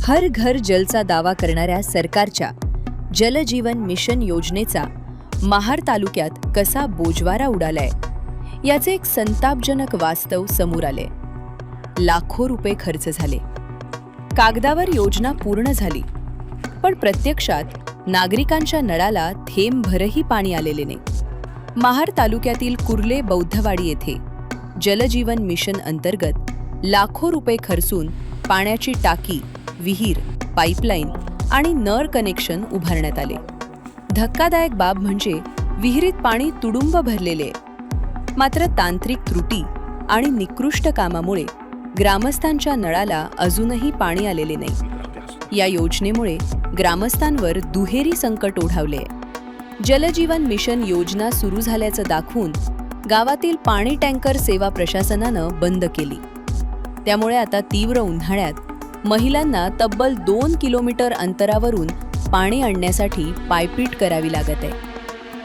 हर घर जलचा दावा करणाऱ्या सरकारच्या जल जीवन मिशन योजनेचा महाड तालुक्यात कसा बोजवारा उडालाय याचे एक संतापजनक वास्तव समोर आले। लाखो रुपये खर्च झाले, कागदावर योजना पूर्ण झाली, पण प्रत्यक्षात नागरिकांच्या नळाला थेंबभरही पाणी आलेले नाही। महाड तालुक्यातील कुर्ले बौद्धवाडी येथे जलजीवन मिशन अंतर्गत लाखो रुपये खर्चून पाण्याची टाकी, विहीर, पाईपलाईन आणि नळ कनेक्शन उभारण्यात आले। धक्कादायक बाब म्हणजे विहिरीत पाणी तुडुंब भरलेले आहे। मात्र तांत्रिक त्रुटी आणि निकृष्ट कामामुळे ग्रामस्थांच्या नळाला अजूनही पाणी आलेले नाही। या योजनेमुळे ग्रामस्थांवर दुहेरी संकट ओढावले आहे। जलजीवन मिशन योजना सुरू झाल्याचं दाखवून गावातील पाणी टँकर सेवा प्रशासनानं बंद केली। त्यामुळे आता तीव्र उन्हाळ्यात महिलांना तब्बल 2 किलोमीटर अंतरावरून पाणी आणण्यासाठी पायपीट करावी लागत आहे।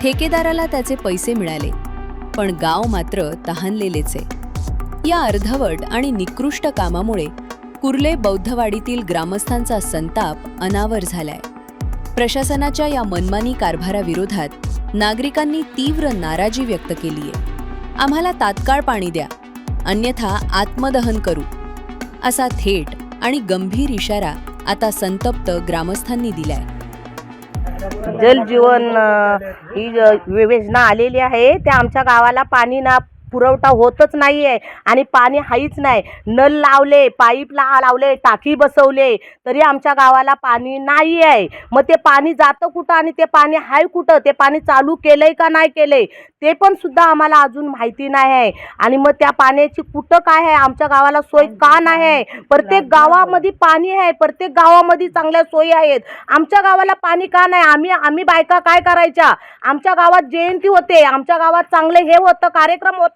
ठेकेदाराला त्याचे पैसे मिळाले, पण गाव मात्र तहानलेलेच आहे। या अर्धवट आणि निकृष्ट कामामुळे कुर्ले बौद्धवाडीतील ग्रामस्थांचा संताप अनावर झालाय। प्रशासनाच्या या मनमानी कारभाराविरोधात नागरिकांनी तीव्र नाराजी व्यक्त केली आहे। आम्हाला तात्काळ पाणी द्या, अन्यथा आत्मदहन करू, असा थेट आणि गंभीर इशारा आता संतप्त ग्रामस्थांनी दिलाय। जल जीवन ही योजना आलेली आहे, त्या आमच्या गावाला पाणी ना पुरवठा होतच नाही आहे आणि पाणी हाईच नाही। नल लावले, पाईप लावले, टाकी बसवले, तरी आमच्या गावाला पाणी नाही आहे। मग ते पाणी जातं कुठं आणि ते पाणी हाय कुठं, ते पाणी चालू केलंय का नाही केलंय ते पण सुद्धा आम्हाला अजून माहिती नाही आहे। आणि मग त्या पाण्याची कुठं काय आहे, आमच्या गावाला सोय का नाही आहे? प्रत्येक गावामध्ये पाणी आहे, प्रत्येक गावामध्ये चांगल्या सोयी आहेत, आमच्या गावाला पाणी का नाही? आम्ही बायका काय करायच्या? आमच्या गावात जयंती होते, आमच्या गावात चांगले हे होतं, कार्यक्रम होतात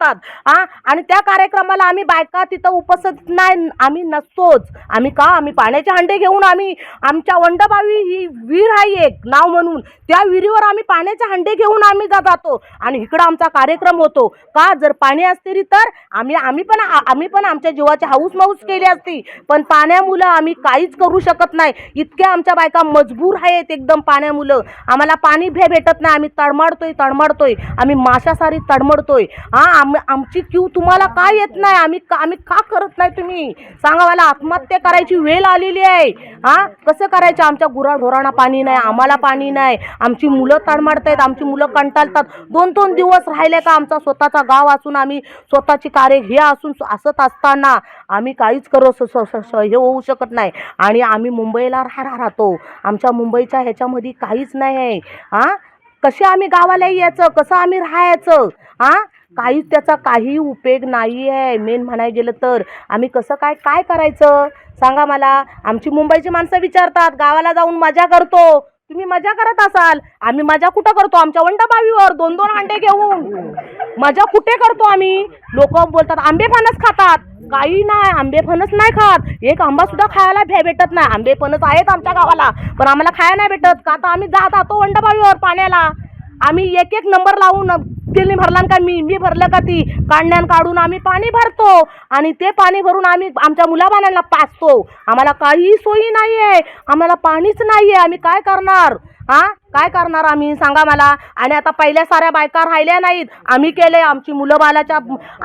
आणि त्या कार्यक्रमाला आम्ही बायका तिथं उपस्थित नाही, आम्ही नसतोच। आम्ही पाण्याचे हंडे घेऊन आमच्या वंडबावी ही विहीर आहे एक नाव म्हणून, त्या विहिरीवर आम्ही पाण्याचे हंडे घेऊन आम्ही जातो आणि इकडं आमचा कार्यक्रम होतो का? जर पाणी असते तर आम्ही पण आमच्या जीवाची हाऊस माऊस केली असती, पण पाण्यामुळे आम्ही काहीच करू शकत नाही। इतक्या आमच्या बायका मजबूर आहेत एकदम पाण्यामुळे। आम्हाला पाणी भेटत नाही, आम्ही तडमडतोय, आम्ही माशासारी तडमडतोय। आमची क्यू तुम्हाला काय येत नाही? आम्ही का करत नाही? तुम्ही सांगा मला। आत्महत्या करायची वेळ आलेली आहे। कसं करायचं? आमच्या गुराढोरांना पाणी नाही, आम्हाला पाणी नाही, आमची मुलं तडमडतायत, आमची मुलं कंटाळतात। 2-2 दिवस राहिले का? आमचा स्वतःचा गाव असून, आम्ही स्वतःची कार्य हे असून असत असताना आम्ही काहीच हे होऊ शकत नाही। आणि आम्ही मुंबईला राहतो, आमच्या मुंबईच्या ह्याच्यामध्ये काहीच नाही आहे। कसे आम्ही गावाला यायचं, कसं आम्ही राहायचं? काहीच त्याचा काही उपयोग नाही आहे। मेन म्हणायला गेलं तर आम्ही कसं काय करायचं सांगा मला। आमची मुंबईची माणसं विचारतात, गावाला जाऊन मजा करतो, तुम्ही मजा करत असाल, आम्ही मजा कुठं करतो? आमच्या वंडबावीवर 2-2 अंडे घेऊन मजा कुठे करतो आम्ही? लोक बोलतात आंबे फणस खातात, काही नाही, आंबे फणस नाही खात, एक आंबा सुद्धा खायला भेटत नाही। आंबे फणस आहेत आमच्या गावाला, पण आम्हाला खायला नाही भेटत का? तर आम्ही जातो वंडबावीवर पाण्याला, आम्ही एक नंबर लावून तिल्ली भरला का मी भरलं का ती काढण्यान काढून आम्ही पाणी भरतो आणि ते पाणी भरून आम्ही आमच्या मुलाबाळांना पाजतो। आम्हाला काही सोयी नाही आहे, आम्हाला पाणीच नाही आहे, आम्ही काय करणार? काय करणार आम्ही सांगा मला। आणि आता पहिल्या साऱ्या बायका राहिल्या नाहीत, आम्ही केले, आमची मुलं बाळाच्या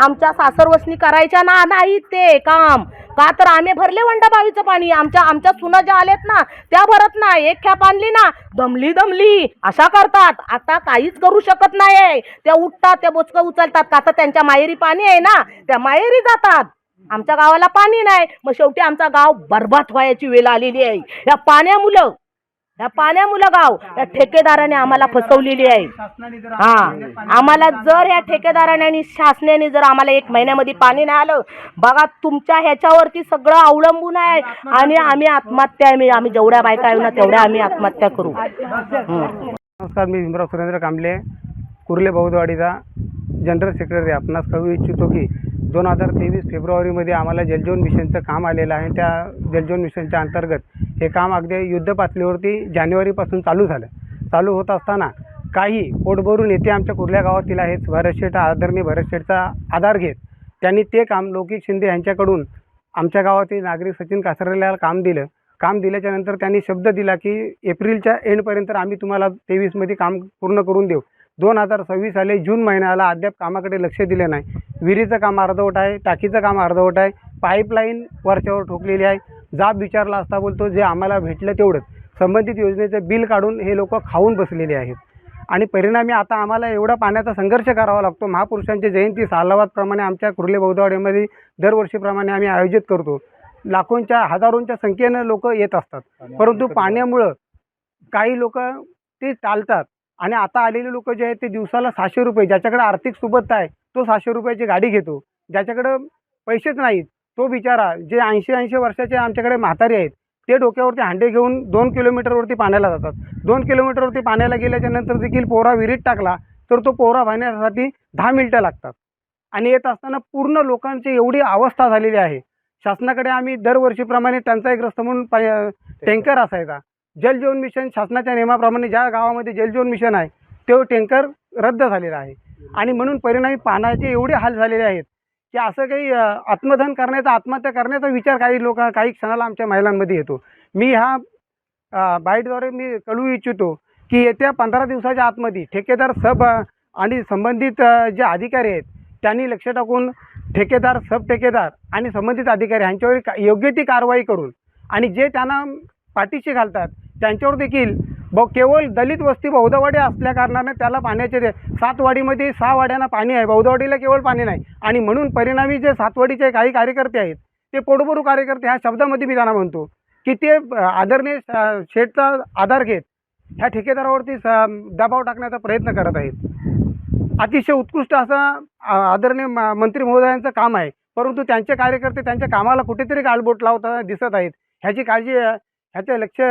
आमच्या सासरवसनी करायच्या नाहीत ते काम का? तर आम्ही भरले वंडबावीचं पाणी, आमच्या सुना ज्या आल्यात ना त्या भरत नाही, एक खेप आणली ना दमली अशा करतात। आता काहीच करू शकत नाही, त्या उठतात, त्या बोचकं उचलतात का? तर त्यांच्या माहेरी पाणी आहे ना, त्या माहेरी जातात। आमच्या गावाला पाणी नाही, मग शेवटी आमचा गाव बरबाद व्हायची वेळ आलेली आहे या पाण्यामुळं गाव या ठेकेदाराने आम्हाला फसवलेली आहे। आम्हाला जर या ठेकेदाराने आणि शासनाने जर आम्हाला 1 महिन्यामध्ये पाणी नाही आलं, बघा तुमच्या ह्याच्यावरती सगळं अवलंबून आहे आणि आम्ही आत्महत्या आम्ही जेवढ्या बायका आहे ना तेवढ्या आम्ही आत्महत्या करू। नमस्कार, मी भीमराव सुरेंद्र कांबळे, कुर्ले बौद्धवाडीचा जनरल सेक्रेटरी। आपणास कळवू इच्छितो की 2023 फेब्रुवारीमध्ये आम्हाला जलजीवन मिशनचं काम आलेलं आहे। त्या जलजीवन मिशनच्या अंतर्गत हे काम अगदी युद्ध पातळीवरती जानेवारीपासून चालू होत असताना काही पोटभरून येथे आमच्या कुर्ल्या गावातील आहेत भरत शेठ, आदरणीय भरत शेठचा आधार घेत त्यांनी ते काम लौकिक शिंदे यांच्याकडून आमच्या गावातील नागरिक सचिन कासरेला काम दिलं काम दिल्याच्या नंतर त्यांनी शब्द दिला की एप्रिलच्या एंडपर्यंत आम्ही तुम्हाला 23मध्ये काम पूर्ण करून देऊ. 2026 आले, जून महिना आला, अद्याप कामाकडे लक्ष दिले नाही. विहिरीचं काम अर्धवट आहे, टाकीचं काम अर्धवट आहे, पाईपलाईन वरच्यावर ठोकलेली आहे. जाब विचारला असता बोलतो जे आम्हाला भेटलं तेवढंच. संबंधित योजनेचं बिल काढून हे लोक खाऊन बसलेले आहेत आणि परिणामी आता आम्हाला एवढा पाण्याचा संघर्ष करावा लागतो. महापुरुषांची जयंती सालावादप्रमाणे आमच्या कुर्ले बौद्धवाडीमध्ये दरवर्षीप्रमाणे आम्ही आयोजित करतो. लाखोंच्या हजारोंच्या संख्येनं लोक येत असतात, परंतु पाण्यामुळं काही लोक ते टाळतात. आणि आता आलेले लोक जे आहेत ते दिवसाला 600 रुपये, ज्याच्याकडे आर्थिक सुबत्ता आहे तो 600 रुपयाची गाडी घेतो. ज्याच्याकडं पैसेच नाहीत तो बिचारा, जे 80 वर्षाचे आमच्याकडे म्हातारे आहेत, ते डोक्यावरती हांडे घेऊन 2 किलोमीटरवरती पाण्याला जातात. 2 किलोमीटरवरती पाण्याला गेल्याच्या नंतर देखील पोहरा विहिरीत टाकला तर तो पोहरा वाहण्यासाठी 10 मिनिटं लागतात. आणि येत असताना पूर्ण लोकांची एवढी अवस्था झालेली आहे. शासनाकडे आम्ही दरवर्षीप्रमाणे टंचाईग्रस्त म्हणून टँकर असायचा. जल जीवन मिशन शासनाच्या नियमाप्रमाणे ज्या गावामध्ये जल जीवन मिशन आहे तो टँकर रद्द झालेला आहे. आणि म्हणून परिणामी पाण्याचे एवढे हाल झालेले आहेत की असं काही आत्मदहन करण्याचा, आत्महत्या करण्याचा विचार काही क्षणाला आमच्या महिलांमध्ये येतो. मी ह्या बाईटद्वारे मी कळवू इच्छितो की येत्या 15 दिवसाच्या आतमध्ये ठेकेदार आणि संबंधित जे अधिकारी आहेत त्यांनी लक्ष टाकून ठेकेदार, सब ठेकेदार आणि संबंधित अधिकारी यांच्यावर योग्य ती कारवाई करून आणि जे त्यांना पाठीशी घालतात त्यांच्यावर देखील केवळ दलित वस्ती बौद्धवाडी असल्या कारणाने त्याला पाण्याचे 7 वाडीमध्ये 6 वाड्यांना पाणी आहे, बौद्धवाडीला केवळ पाणी नाही. आणि म्हणून परिणामी जे 7 वाडीचे काही कार्यकर्ते आहेत ते पोटभरू कार्यकर्ते ह्या शब्दामध्ये मी त्यांना म्हणतो की ते आदरणीय शेठचा आधार घेत ह्या ठेकेदारावरती दबाव टाकण्याचा प्रयत्न करत आहेत. अतिशय उत्कृष्ट असा आदरणीय मंत्री महोदयांचं काम आहे, परंतु त्यांचे कार्यकर्ते त्यांच्या कामाला कुठेतरी गालबोट लावताना दिसत आहेत. ह्याची काळजी, ह्याचे लक्ष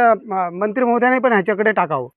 मंत्री महोदयाने पण ह्याच्याकडे टाकावं.